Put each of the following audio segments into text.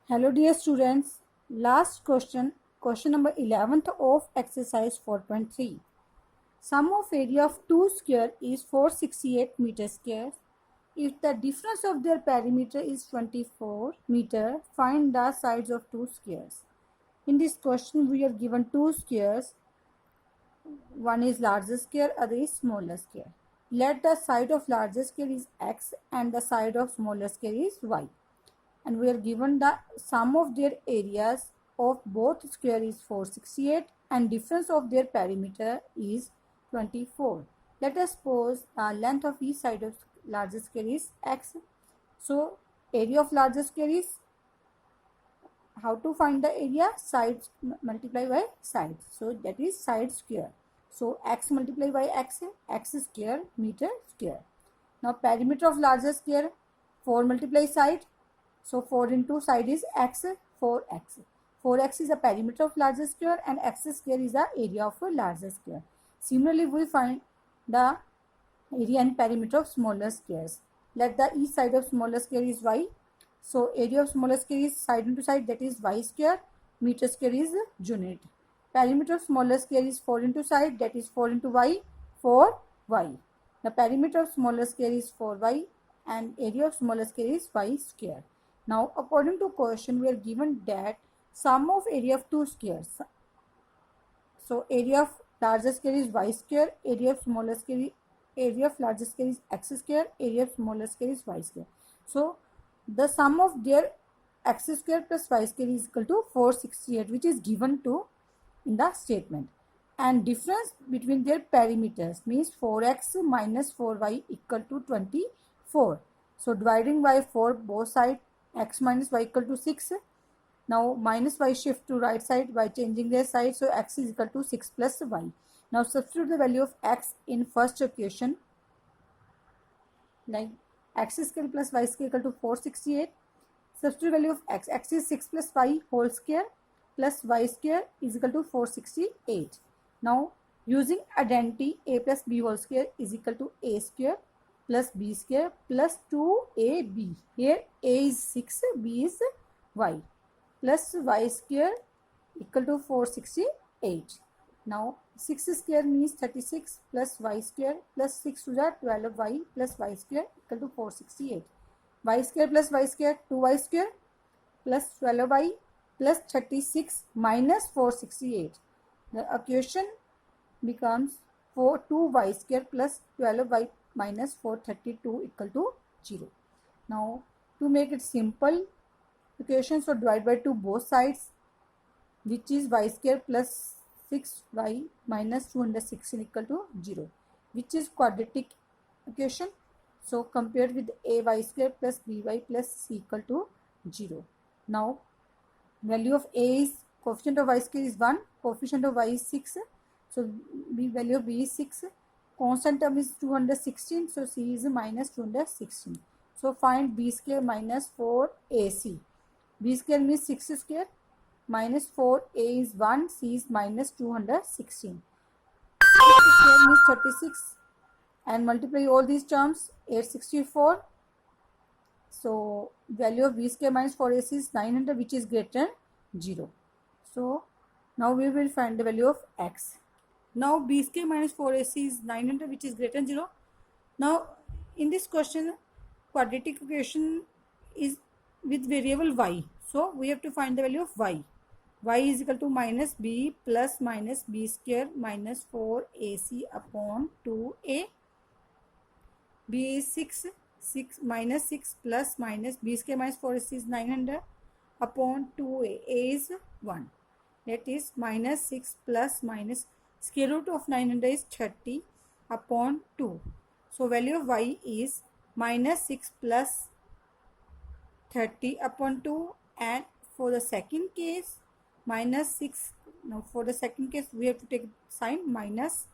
Hello dear students, last question number 11th of exercise 4.3. Sum of area of two square is 468 meter square. If the difference of their perimeter is 24 meter, find the sides of two squares. In this question we are given two squares, one is larger square, other is smaller square. Let the side of larger square is x and the side of smaller square is y. And we are given the sum of their areas of both square is 468 and difference of their perimeter is 24. Let us suppose the length of each side of larger square is x. So area of larger square is, how to find the area? Sides multiply by sides. So that is side square. So x multiply by x square meter square. Now perimeter of larger square, 4 multiply side. So 4 into side is x, 4x. 4x is the perimeter of larger square and x square is the area of a larger square. Similarly, we find the area and perimeter of smaller squares. Let the each side of smaller square is y. So area of smaller square is side into side, that is y square. Meter square is unit. Perimeter of smaller square is 4 into side, that is 4 into y, 4y. The perimeter of smaller square is 4y and area of smaller square is y square. Now according to question we are given that sum of area of two squares. So area of larger square is y square, area of smaller square, area of larger square is x square, area of smaller square is y square. So the sum of their x square plus y square is equal to 468, which is given to in the statement. And difference between their perimeters means 4x minus 4y equal to 24. So dividing by 4 both sides, x minus y equal to 6. Now minus y shift to right side by changing their side. So x is equal to 6 plus y. Now substitute the value of x in first equation, like x square plus y square equal to 468. Substitute value of x. X is 6 plus y whole square plus y square is equal to 468. Now using identity, a plus b whole square is equal to a square plus b square plus 2ab. Here a is 6, b is y, plus y square equal to 468. Now 6 square means 36 plus y square plus 6 to the 12y plus y square equal to 468. Y square plus y square 2y square plus 12y plus 36 minus 468. The equation becomes 2y square plus 12y minus 432 equal to 0. Now to make it simple equation, so divide by 2 both sides, which is y square plus 6y minus 216 equal to 0, which is quadratic equation. So compared with a y square plus by plus c equal to 0. Now value of a is, coefficient of y square is 1, coefficient of y is 6. So value of b is 6. Constant term is 216. So c is minus 216. So find b square minus 4ac. B square means 6 square minus 4, a is 1, c is minus 216. 6 square means 36 and multiply all these terms, 864. So value of b square minus 4ac is 900, which is greater than 0. So now we will find the value of x. Now b square minus 4ac is 900, which is greater than 0. Now in this question quadratic equation is with variable y. So we have to find the value of y. Y is equal to minus b plus minus b square minus 4ac upon 2a. b is 6 minus 6 plus minus b square minus 4ac is 900 upon 2a. A is 1. That is minus 6 plus minus square root of 900 is 30 upon 2. So value of y is minus 6 plus 30 upon 2, and for the second case minus 6. Now for the second case we have to take sign minus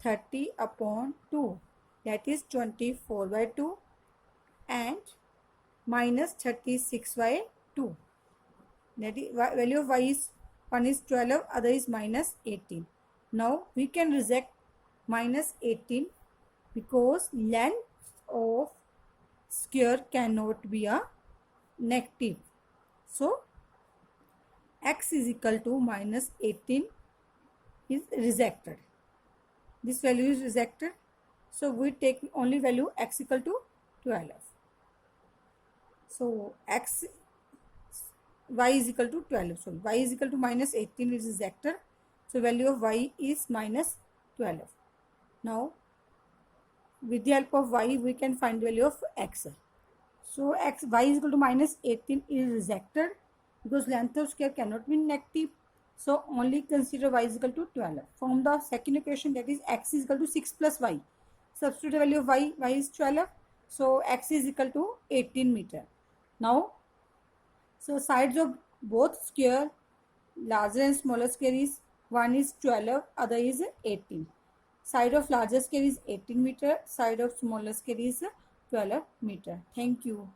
30 upon 2, that is 24 by 2, and minus 36 by 2. That is value of y is, one is 12, other is minus 18. Now we can reject minus 18 because length of square cannot be a negative. So x is equal to minus 18 is rejected. This value is rejected. So we take only value x equal to 12. So y is equal to 12. So y is equal to minus 18 is rejected. So value of y is minus 12. Now with the help of y we can find the value of x. So y is equal to minus 18 is rejected because length of square cannot be negative. So only consider y is equal to 12. From the second equation, that is x is equal to 6 plus y. Substitute the value of y is 12. So x is equal to 18 meter. Now, so sides of both square, larger and smaller square is, one is 12, other is 18. Side of larger square is 18 meter, side of smaller square is 12 meter. Thank you.